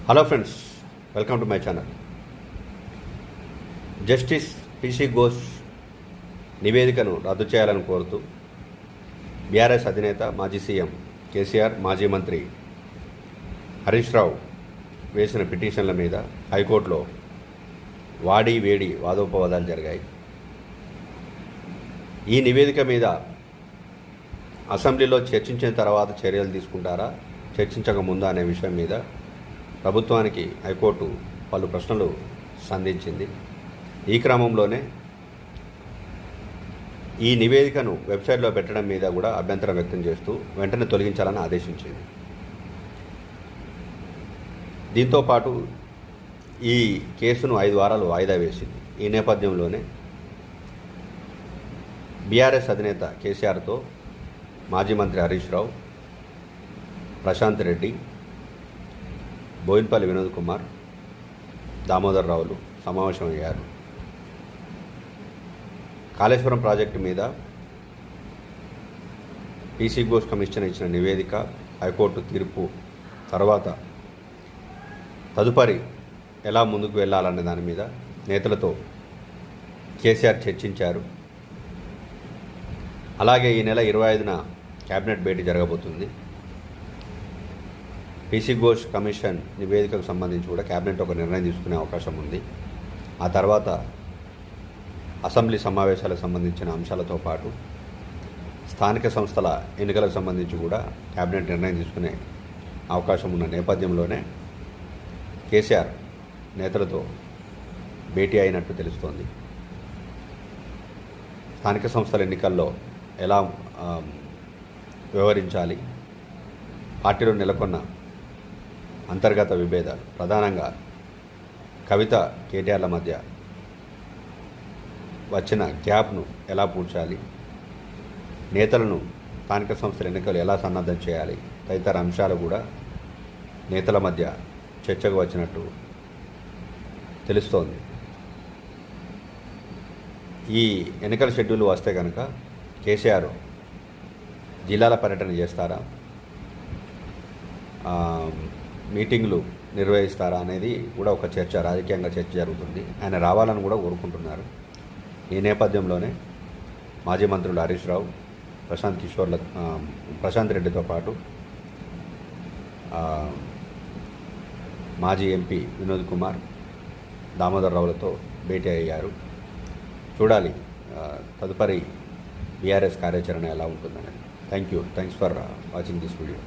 Hello friends, welcome to my channel. Justice PC Ghosh నివేదికను రద్దు చేయాలని కోరుతూ బీఆర్ఎస్ అధినేత మాజీ సీఎం కేసీఆర్, మాజీ మంత్రి హరీష్ రావు వేసిన పిటిషన్ల మీద హైకోర్టులో వాడి వేడి వాదోపవాదాలు జరిగాయి. ఈ నివేదిక మీద అసెంబ్లీలో చర్చించిన తర్వాత చర్యలు తీసుకుంటారా, చర్చించక ముందా అనే విషయం మీద ప్రభుత్వానికి హైకోర్టు పలు ప్రశ్నలు సంధించింది. ఈ క్రమంలోనే ఈ నివేదికను వెబ్సైట్లో పెట్టడం మీద కూడా అభ్యంతరం వ్యక్తం చేస్తూ వెంటనే తొలగించాలని ఆదేశించింది. దీంతోపాటు ఈ కేసును 5 వారాలు వాయిదా వేసింది. ఈ నేపథ్యంలోనే బీఆర్ఎస్ అధినేత కేసీఆర్తో మాజీ మంత్రి హరీష్ రావు, ప్రశాంత్ రెడ్డి, బోయిన్పల్లి వినోద్ కుమార్, దామోదర్ రావులు సమావేశమయ్యారు. కాళేశ్వరం ప్రాజెక్టు మీద పీసీ ఘోష్ కమిషన్ ఇచ్చిన నివేదిక, హైకోర్టు తీర్పు తర్వాత తదుపరి ఎలా ముందుకు వెళ్ళాలనే దాని మీద నేతలతో కేసీఆర్ చర్చించారు. అలాగే ఈ నెల 25న కేబినెట్ భేటీ జరగబోతుంది. పీసీ ఘోష్ కమిషన్ నివేదికకు సంబంధించి కూడా కేబినెట్ ఒక నిర్ణయం తీసుకునే అవకాశం ఉంది. ఆ తర్వాత అసెంబ్లీ సమావేశాలకు సంబంధించిన అంశాలతో పాటు స్థానిక సంస్థల ఎన్నికలకు సంబంధించి కూడా కేబినెట్ నిర్ణయం తీసుకునే అవకాశం ఉన్న నేపథ్యంలోనే కేసీఆర్ నేతలతో భేటీ అయినట్టు తెలుస్తోంది. స్థానిక సంస్థల ఎన్నికల్లో ఎలా వ్యవహరించాలి, పార్టీలో నెలకొన్న అంతర్గత విభేదాలు, ప్రధానంగా కవిత కేటీఆర్ల మధ్య వచ్చిన గ్యాప్ను ఎలా పూడ్చాలి, నేతలను స్థానిక సంస్థల ఎన్నికలు ఎలా సన్నద్ధం చేయాలి తదితర అంశాలు కూడా నేతల మధ్య చర్చకు వచ్చినట్టు తెలుస్తోంది. ఈ ఎన్నికల షెడ్యూల్ వస్తే కనుక కేసీఆర్ జిల్లాల పర్యటన చేస్తారా, మీటింగ్లు నిర్వహిస్తారా అనేది కూడా ఒక చర్చ, రాజకీయంగా చర్చ జరుగుతుంది. ఆయన రావాలని కూడా కోరుకుంటున్నారు. ఈ నేపథ్యంలోనే మాజీ మంత్రులు హరీష్ రావు, ప్రశాంత్ రెడ్డితో పాటు మాజీ ఎంపీ వినోద్ కుమార్, దామోదర్ రావులతో భేటీ అయ్యారు. చూడాలి తదుపరి బీఆర్ఎస్ కార్యాచరణ ఎలా ఉంటుందని. Thanks for watching this video.